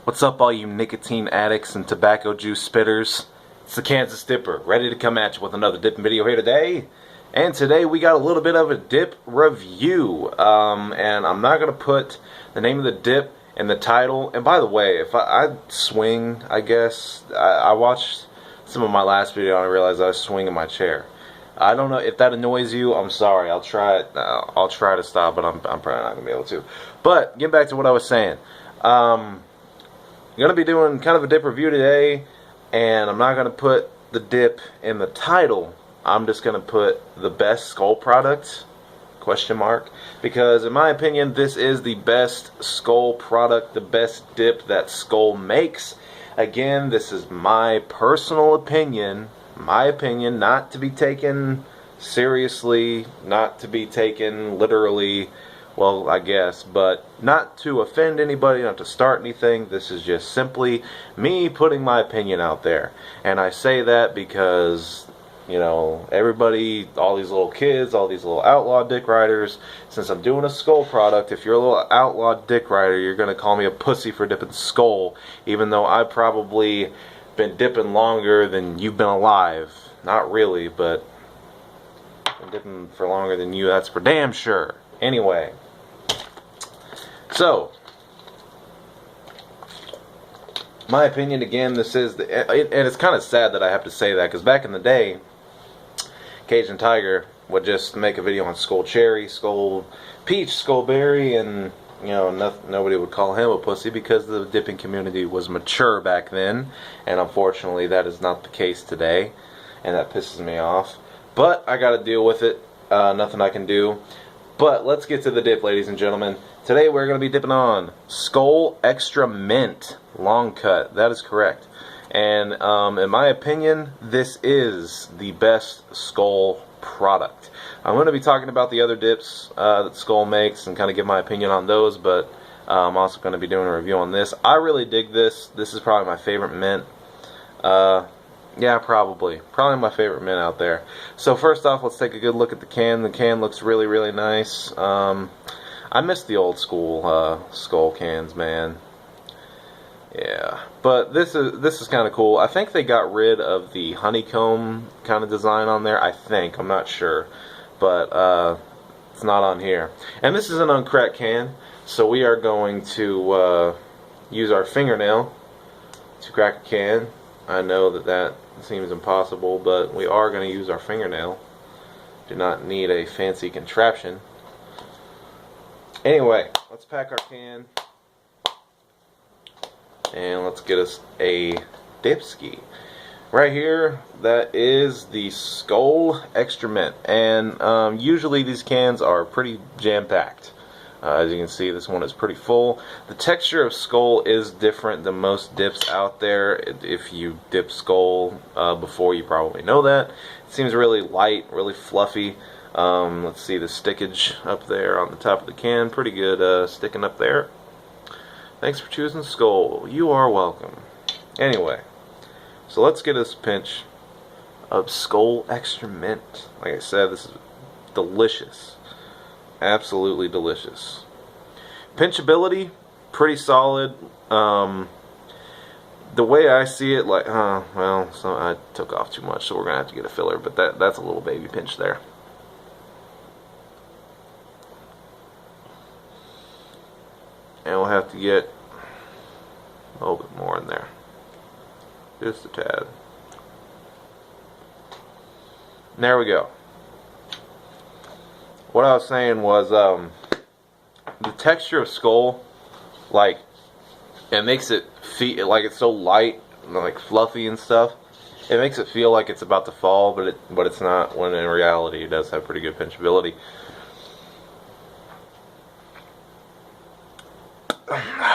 What's up, all you nicotine addicts and tobacco juice spitters? It's the Kansas Dipper, ready to come at you with another dipping video here today. And today we got a little bit of a dip review. And I'm not going to put the name of the dip in the title. And by the way, if I swing, I guess, I watched some of my last video and I realized I was swinging my chair. I don't know if that annoys you. I'm sorry. I'll try it. I'll try to stop, but I'm probably not going to be able to. But getting back to what I was saying. I'm going to be doing kind of a dip review today, and I'm not going to put the dip in the title. I'm just going to put the best Skoal product, question mark, because in my opinion this is the best Skoal product, the best dip that Skoal makes. Again, this is my personal opinion, not to be taken seriously, not to be taken literally. Well, I guess, but not to offend anybody, not to start anything. This is just simply me putting my opinion out there. And I say that because, you know, everybody, all these little kids, all these little outlaw dick riders, since I'm doing a Skoal product, if you're a little outlaw dick rider, you're going to call me a pussy for dipping Skoal, even though I've probably been dipping longer than you've been alive. Not really, but I've been dipping for longer than you, that's for damn sure. Anyway. So, my opinion, again, this is, and it's kind of sad that I have to say that, because back in the day, Cajun Tiger would just make a video on Skoal Cherry, Skoal Peach, Skoal Berry, and, you know, nobody would call him a pussy because the dipping community was mature back then, and unfortunately that is not the case today, and that pisses me off. But I gotta deal with it, nothing I can do. But let's get to the dip, ladies and gentlemen. Today we're going to be dipping on Skoal Extra Mint Long Cut. That is correct. And in my opinion, this is the best Skoal product. I'm going to be talking about the other dips that Skoal makes and kind of give my opinion on those, but I'm also going to be doing a review on this. I really dig this. This is probably my favorite mint. Yeah, probably my favorite mint out there. So first off, let's take a good look at the can. The can looks really, really nice. I miss the old school Skoal cans, man. Yeah, but this is kind of cool. I think they got rid of the honeycomb kind of design on there. I think, I'm not sure, but it's not on here. And this is an uncracked can, so we are going to use our fingernail to crack a can. I know that seems impossible, but we are going to use our fingernail. Do not need a fancy contraption. Anyway, let's pack our can and let's get us a dipski. Right here, that is the Skoal Extra Mint, and usually these cans are pretty jam-packed. As you can see, this one is pretty full. The texture of Skoal is different than most dips out there. If you dip Skoal before, you probably know that. It seems really light, really fluffy. Let's see the stickage up there on the top of the can. Pretty good sticking up there. Thanks for choosing Skoal. You are welcome. Anyway, so let's get us a pinch of Skoal Extra Mint. Like I said, this is delicious. Absolutely delicious. Pinchability, pretty solid. The way I see it, like, well, so I took off too much, so we're gonna have to get a filler. But that's a little baby pinch there. And we'll have to get a little bit more in there, just a tad. And there we go. What I was saying was, the texture of Skoal, like, it makes it feel like it's so light, and like fluffy and stuff. It makes it feel like it's about to fall, but it's not. When in reality, it does have pretty good pinchability.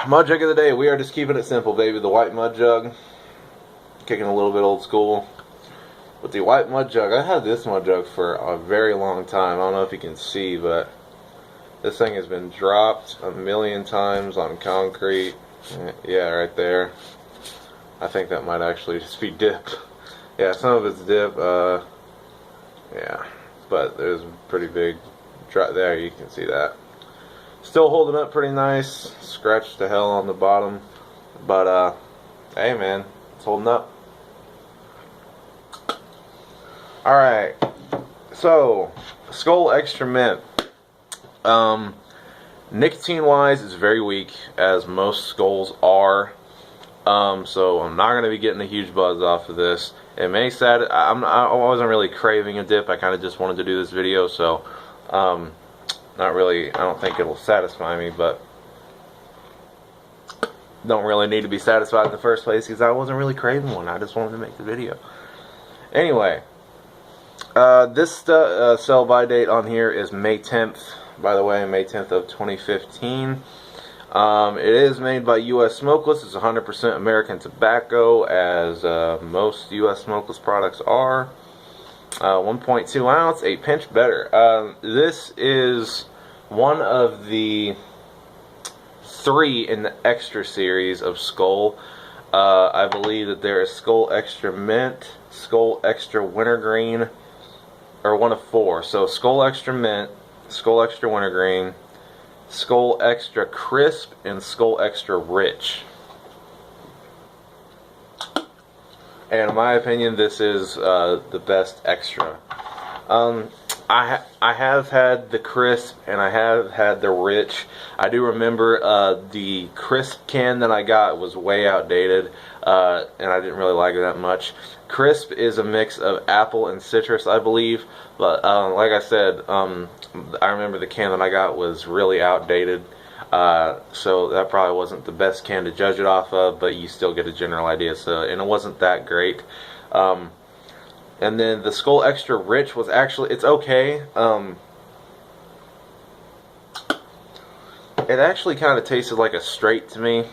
Mud jug of the day. We are just keeping it simple, baby. The white mud jug, kicking a little bit old school. With the white mud jug, I had this mud jug for a very long time. I don't know if you can see, but this thing has been dropped a million times on concrete. Yeah, right there. I think that might actually just be dip. Yeah, some of it's dip. Yeah, but there's a pretty big drop there. You can see that. Still holding up pretty nice. Scratched to hell on the bottom. But hey man, it's holding up. Alright, so Skoal Extra Mint. Nicotine wise is very weak, as most Skoals are. So I'm not going to be getting a huge buzz off of this. It may I wasn't really craving a dip. I kind of just wanted to do this video, so not really. I don't think it'll satisfy me, but don't really need to be satisfied in the first place because I wasn't really craving one. I just wanted to make the video. Anyway, this sell by date on here is May 10th. By the way, May 10th of 2015. It is made by U.S. Smokeless. It's 100% American tobacco, as most U.S. Smokeless products are. 1.2 ounce, a pinch better. This is one of the 3 in the Extra series of Skoal. I believe that there is Skoal Extra Mint, Skoal Extra Wintergreen, or one of 4. So Skoal Extra Mint, Skoal Extra Wintergreen, Skoal Extra Crisp, and Skoal Extra Rich. And in my opinion, this is the best extra. I have had the Crisp and I have had the Rich. I do remember the Crisp can that I got was way outdated, and I didn't really like it that much. Crisp is a mix of apple and citrus, I believe, but like I said, I remember the can that I got was really outdated, so that probably wasn't the best can to judge it off of, but you still get a general idea. So, and it wasn't that great. And then the Skoal Extra Rich was actually, it's okay. It actually kind of tasted like a straight to me.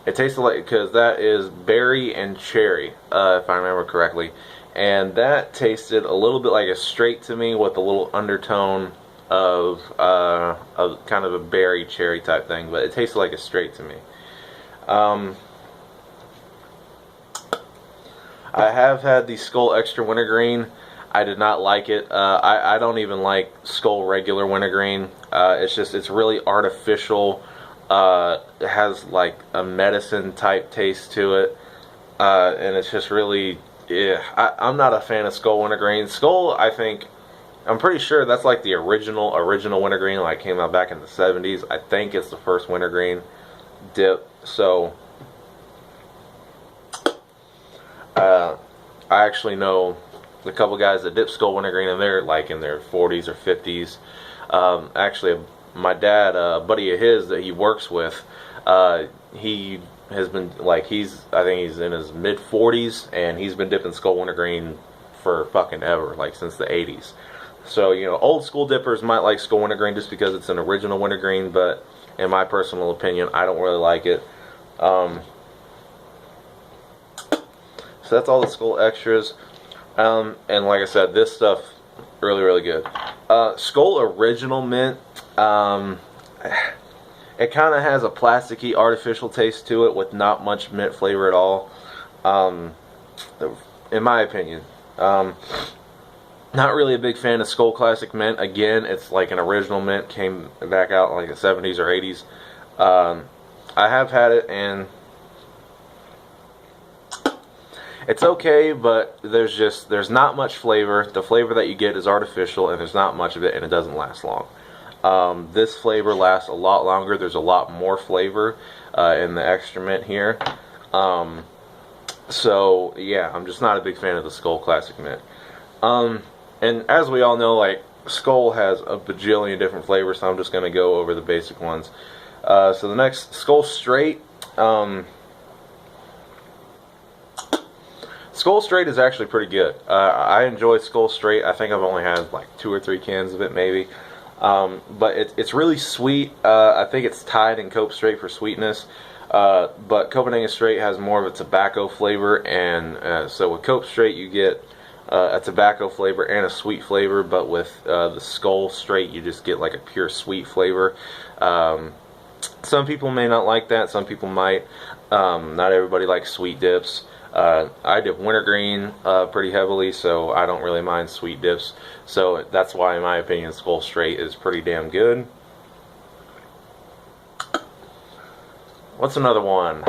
It tasted like, because that is berry and cherry, if I remember correctly, and that tasted a little bit like a straight to me with a little undertone of kind of a berry cherry type thing, but it tasted like a straight to me. I have had the Skoal Extra Wintergreen. I did not like it. I don't even like Skoal regular wintergreen. It's really artificial. It has like a medicine type taste to it, and it's just really, yeah. I'm not a fan of Skoal wintergreen. Skoal, I'm pretty sure that's like the original wintergreen, like came out back in the 70s. I think it's the first wintergreen dip. So I actually know a couple guys that dip Skoal wintergreen, and they're like in their 40s or 50s. Actually, my dad, a buddy of his that he works with, he has been like, I think he's in his mid 40s, and he's been dipping Skoal wintergreen for fucking ever, like since the 80s. So, you know, old school dippers might like Skoal wintergreen just because it's an original wintergreen, but in my personal opinion, I don't really like it. So that's all the Skoal Extras. And like I said, this stuff really, really good. Skoal Original Mint, it kind of has a plasticky, artificial taste to it with not much mint flavor at all, in my opinion. Not really a big fan of Skoal Classic Mint. Again, it's like an original mint, came back out in like the 70s or 80s. I have had it, and it's okay, but there's not much flavor. The flavor that you get is artificial, and there's not much of it, and it doesn't last long. This flavor lasts a lot longer. There's a lot more flavor in the Extra Mint here. So yeah, I'm just not a big fan of the Skoal Classic Mint. And as we all know, like, Skoal has a bajillion different flavors, so I'm just going to go over the basic ones. So the next, Skoal Straight. Skoal Straight is actually pretty good. I enjoy Skoal Straight. I think I've only had like 2 or 3 cans of it, maybe. But it's really sweet. I think it's tied in Cope Straight for sweetness. But Copenhagen Straight has more of a tobacco flavor, and so with Cope Straight you get a tobacco flavor and a sweet flavor, but with the Skoal Straight you just get like a pure sweet flavor. Some people may not like that, some people might. Not everybody likes sweet dips. I dip wintergreen pretty heavily, so I don't really mind sweet dips. So that's why, in my opinion, Skoal Straight is pretty damn good. What's another one?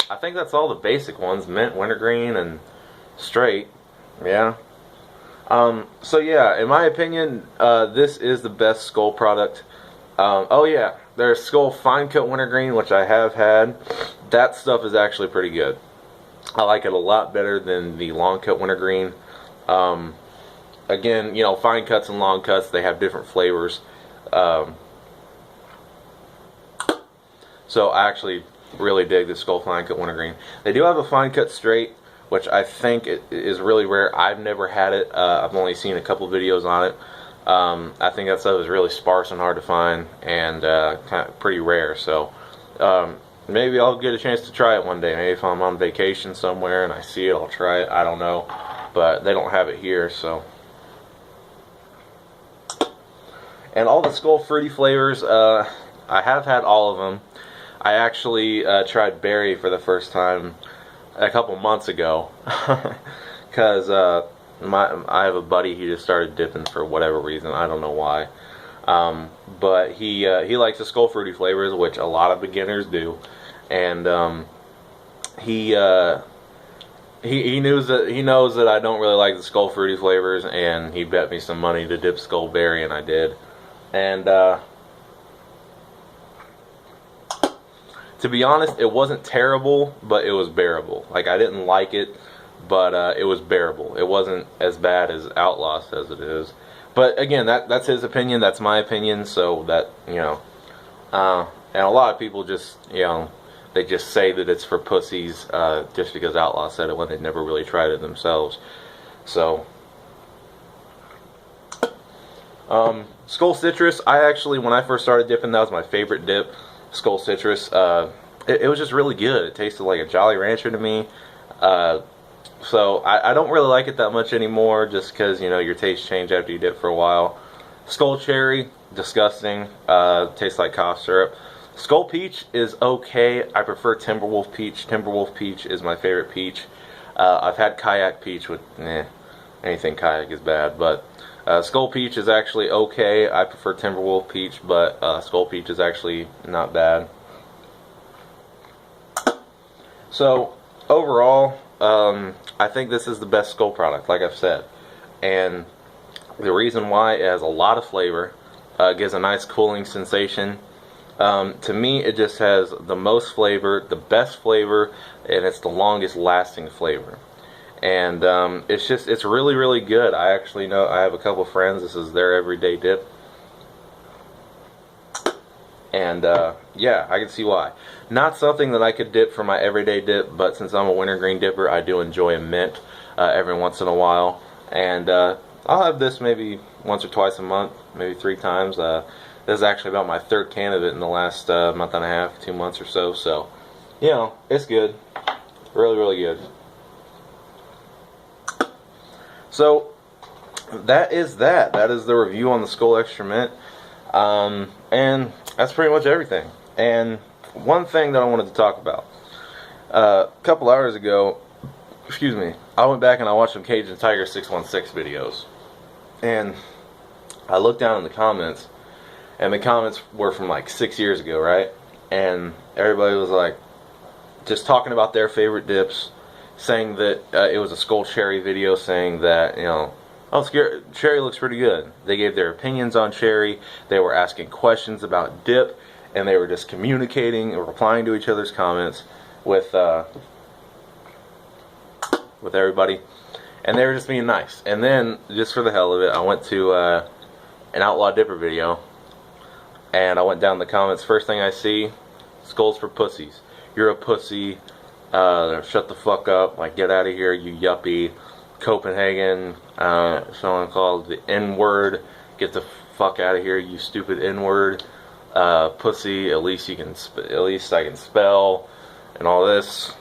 I think that's all the basic ones: mint, wintergreen, and straight. Yeah. So yeah, in my opinion, this is the best Skoal product. Oh yeah, there's Skoal fine cut wintergreen, which I have had. That stuff is actually pretty good. I like it a lot better than the long cut wintergreen. Again, you know, fine cuts and long cuts, they have different flavors. So I actually really dig the Skoal fine cut wintergreen. They do have a fine cut straight, which I think is really rare. I've never had it. I've only seen a couple videos on it. I think that stuff is really sparse and hard to find, and kind of pretty rare. So maybe I'll get a chance to try it one day. Maybe if I'm on vacation somewhere and I see it, I'll try it. I don't know, but they don't have it here. So, and all the Skoal fruity flavors, I have had all of them. I actually tried berry for the first time a couple months ago because I have a buddy. He just started dipping for whatever reason. I don't know why, but he likes the Skoal fruity flavors, which a lot of beginners do, and he knows that I don't really like the Skoal fruity flavors, and he bet me some money to dip Skoal berry, and I did, and to be honest, it wasn't terrible, but it was bearable. Like, I didn't like it, but it was bearable. It wasn't as bad as Outlaw says it is. But again, that's his opinion. That's my opinion. So that, you know, and a lot of people just, you know, they just say that it's for pussies just because Outlaw said it when they never really tried it themselves. So, Skoal Citrus. I actually, when I first started dipping, that was my favorite dip. Skoal Citrus. It was just really good. It tasted like a Jolly Rancher to me. So I don't really like it that much anymore, just because, you know, your taste change after you dip for a while. Skoal Cherry, disgusting. Tastes like cough syrup. Skoal Peach is okay. I prefer Timberwolf Peach. Timberwolf Peach is my favorite peach. I've had Kayak Peach, with anything Kayak is bad, but Skoal Peach is actually okay. I prefer Timberwolf Peach, but Skoal Peach is actually not bad. So overall, I think this is the best Skoal product, like I've said, and the reason why, it has a lot of flavor, gives a nice cooling sensation. To me, it just has the most flavor, the best flavor, and it's the longest lasting flavor. And it's really, really good. I actually know, I have a couple friends, this is their everyday dip. And yeah, I can see why. Not something that I could dip for my everyday dip, but since I'm a wintergreen dipper, I do enjoy a mint every once in a while. And I'll have this maybe once or twice a month, maybe 3 times. This is actually about my 3rd can of it in the last month and a half, 2 months or so. So, you know, it's good. Really, really good. So, that is that. That is the review on the Skoal Extra Mint. And that's pretty much everything. And one thing that I wanted to talk about. A couple hours ago, excuse me, I went back and I watched some Cajun Tiger 616 videos. And I looked down in the comments, and the comments were from like 6 years ago, right? And everybody was like, just talking about their favorite dips, saying that it was a Skoal Cherry video, saying that, you know, oh, Cherry looks pretty good. They gave their opinions on Cherry. They were asking questions about dip, and they were just communicating and replying to each other's comments with everybody. And they were just being nice. And then, just for the hell of it, I went to an Outlaw Dipper video, and I went down the comments. First thing I see, Skulls for pussies. You're a pussy. Shut the fuck up. Like, get out of here, you yuppie. Copenhagen. Someone called the N-word. Get the fuck out of here, you stupid N-word. Pussy. At least I can spell. And all this.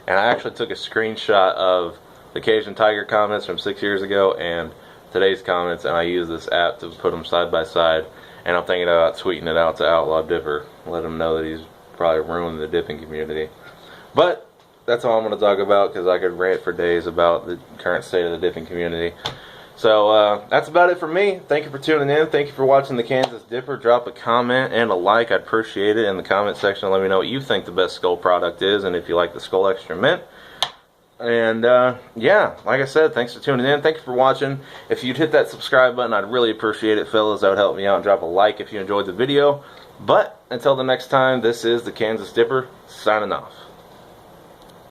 And I actually took a screenshot of the Cajun Tiger comments from 6 years ago and today's comments, and I used this app to put them side by side. And I'm thinking about tweeting it out to Outlaw Dipper, let him know that he's probably ruined the dipping community. But that's all I'm going to talk about, because I could rant for days about the current state of the dipping community. So that's about it for me. Thank you for tuning in. Thank you for watching the Kansas Dipper. Drop a comment and a like. I'd appreciate it in the comment section. Let me know what you think the best Skoal product is and if you like the Skoal Extra Mint. And yeah, like I said, thanks for tuning in. Thank you for watching. If you'd hit that subscribe button, I'd really appreciate it, fellas. That would help me out. And drop a like if you enjoyed the video. But until the next time, this is the Kansas Dipper signing off.